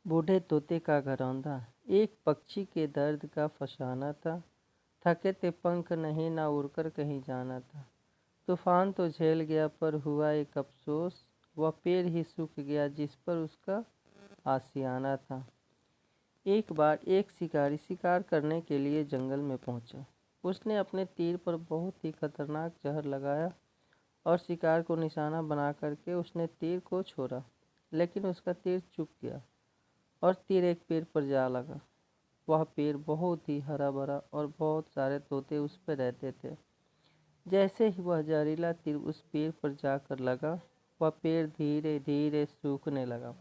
बूढ़े तोते का घरौंदा। एक पक्षी के दर्द का फसाना था। थके थे पंख नहीं, ना उड़कर कहीं जाना था। तूफान तो झेल गया पर हुआ एक अफसोस, वह पेड़ ही सूख गया जिस पर उसका आशियाना था। एक बार एक शिकारी शिकार करने के लिए जंगल में पहुंचा। उसने अपने तीर पर बहुत ही खतरनाक जहर लगाया और शिकार को निशाना बना करके उसने तीर को छोड़ा, लेकिन उसका तीर चूक गया और तीर एक पेड़ पर जा लगा। वह पेड़ बहुत ही हरा भरा और बहुत सारे तोते उस पर रहते थे। जैसे ही वह जहरीला तीर उस पेड़ पर जाकर लगा, वह पेड़ धीरे धीरे सूखने लगा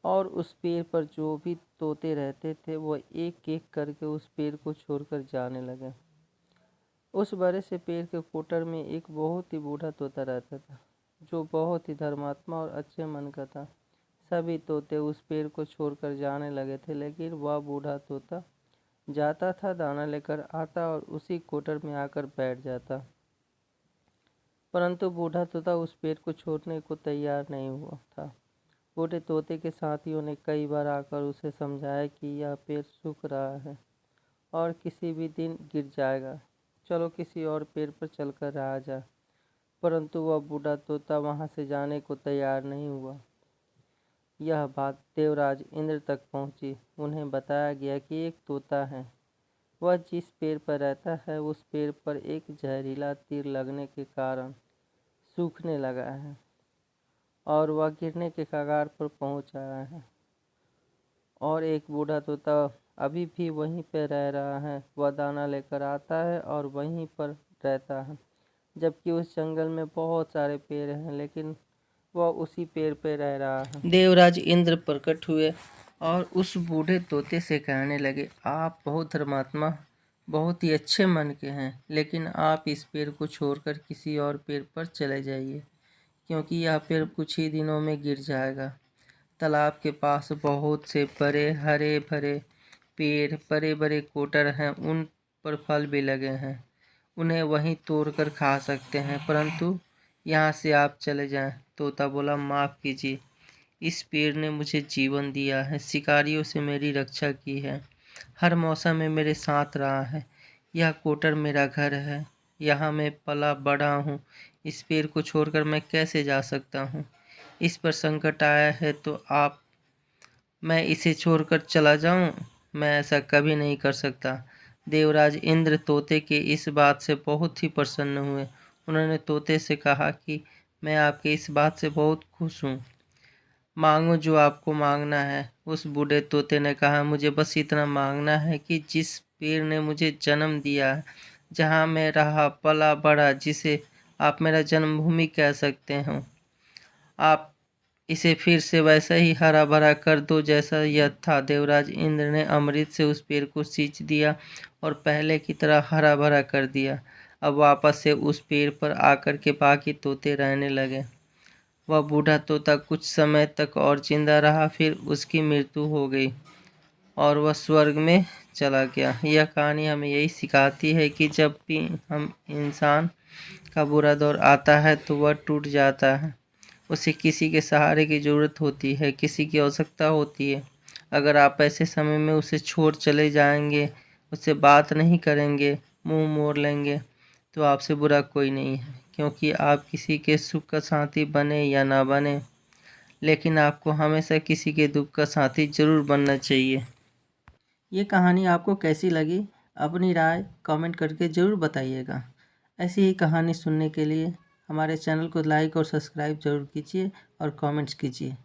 और उस पेड़ पर जो भी तोते रहते थे वह एक एक करके उस पेड़ को छोड़कर जाने लगे। उस बड़े से पेड़ के कोटर में एक बहुत ही बूढ़ा तोता रहता था, जो बहुत ही धर्मात्मा और अच्छे मन का था। सभी तोते उस पेड़ को छोड़कर जाने लगे थे, लेकिन वह बूढ़ा तोता जाता था, दाना लेकर आता और उसी कोटर में आकर बैठ जाता। परंतु बूढ़ा तोता उस पेड़ को छोड़ने को तैयार नहीं हुआ था। बूढ़े तोते के साथियों ने कई बार आकर उसे समझाया कि यह पेड़ सूख रहा है और किसी भी दिन गिर जाएगा, चलो किसी और पेड़ पर चलकर रहा जाए। परंतु वह बूढ़ा तोता वहां से जाने को तैयार नहीं हुआ। यह बात देवराज इंद्र तक पहुंची। उन्हें बताया गया कि एक तोता है, वह जिस पेड़ पर रहता है उस पेड़ पर एक जहरीला तीर लगने के कारण सूखने लगा है और वह गिरने के कगार पर पहुंच आया है। और एक बूढ़ा तोता अभी भी वहीं पर रह रहा है। वह दाना लेकर आता है और वहीं पर रहता है, जबकि उस जंगल में बहुत सारे पेड़ हैं, लेकिन वह उसी पेड़ पर रह रहा है। देवराज इंद्र प्रकट हुए और उस बूढ़े तोते से कहने लगे, आप बहुत धर्मात्मा, बहुत ही अच्छे मन के हैं, लेकिन आप इस पेड़ को छोड़कर किसी और पेड़ पर चले जाइए, क्योंकि यह पेड़ कुछ ही दिनों में गिर जाएगा। तालाब के पास बहुत से बड़े हरे भरे पेड़, बड़े बड़े कोटर हैं, उन पर फल भी लगे हैं, उन्हें वहीं तोड़कर खा सकते हैं, परंतु यहाँ से आप चले जाएं। तोता बोला, माफ़ कीजिए, इस पेड़ ने मुझे जीवन दिया है, शिकारियों से मेरी रक्षा की है, हर मौसम में मेरे साथ रहा है। यह कोटर मेरा घर है, यहाँ मैं पला बड़ा हूँ। इस पेड़ को छोड़कर मैं कैसे जा सकता हूँ? इस पर संकट आया है तो मैं इसे छोड़कर चला जाऊं? मैं ऐसा कभी नहीं कर सकता। देवराज इंद्र तोते के इस बात से बहुत ही प्रसन्न हुए। उन्होंने तोते से कहा कि मैं आपके इस बात से बहुत खुश हूँ, मांगो जो आपको मांगना है। उस बूढ़े तोते ने कहा, मुझे बस इतना मांगना है कि जिस पेड़ ने मुझे जन्म दिया है, जहाँ मैं रहा पला बड़ा, जिसे आप मेरा जन्मभूमि कह सकते हो, आप इसे फिर से वैसा ही हरा भरा कर दो जैसा यह था। देवराज इंद्र ने अमृत से उस पेड़ को सींच दिया और पहले की तरह हरा भरा कर दिया। अब वापस से उस पेड़ पर आकर के बाकी तोते रहने लगे। वह बूढ़ा तोता कुछ समय तक और जिंदा रहा, फिर उसकी मृत्यु हो गई और वह स्वर्ग में चला गया। यह कहानी हमें यही सिखाती है कि जब भी हम इंसान का बुरा दौर आता है तो वह टूट जाता है, उसे किसी के सहारे की ज़रूरत होती है, किसी की आवश्यकता होती है। अगर आप ऐसे समय में उसे छोड़ चले जाएंगे, उससे बात नहीं करेंगे, मुंह मोड़ लेंगे, तो आपसे बुरा कोई नहीं है, क्योंकि आप किसी के सुख का साथी बने या ना बने, लेकिन आपको हमेशा किसी के दुख का साथी जरूर बनना चाहिए। ये कहानी आपको कैसी लगी? अपनी राय कमेंट करके ज़रूर बताइएगा। ऐसी ही कहानी सुनने के लिए हमारे चैनल को लाइक और सब्सक्राइब जरूर कीजिए और कमेंट्स कीजिए।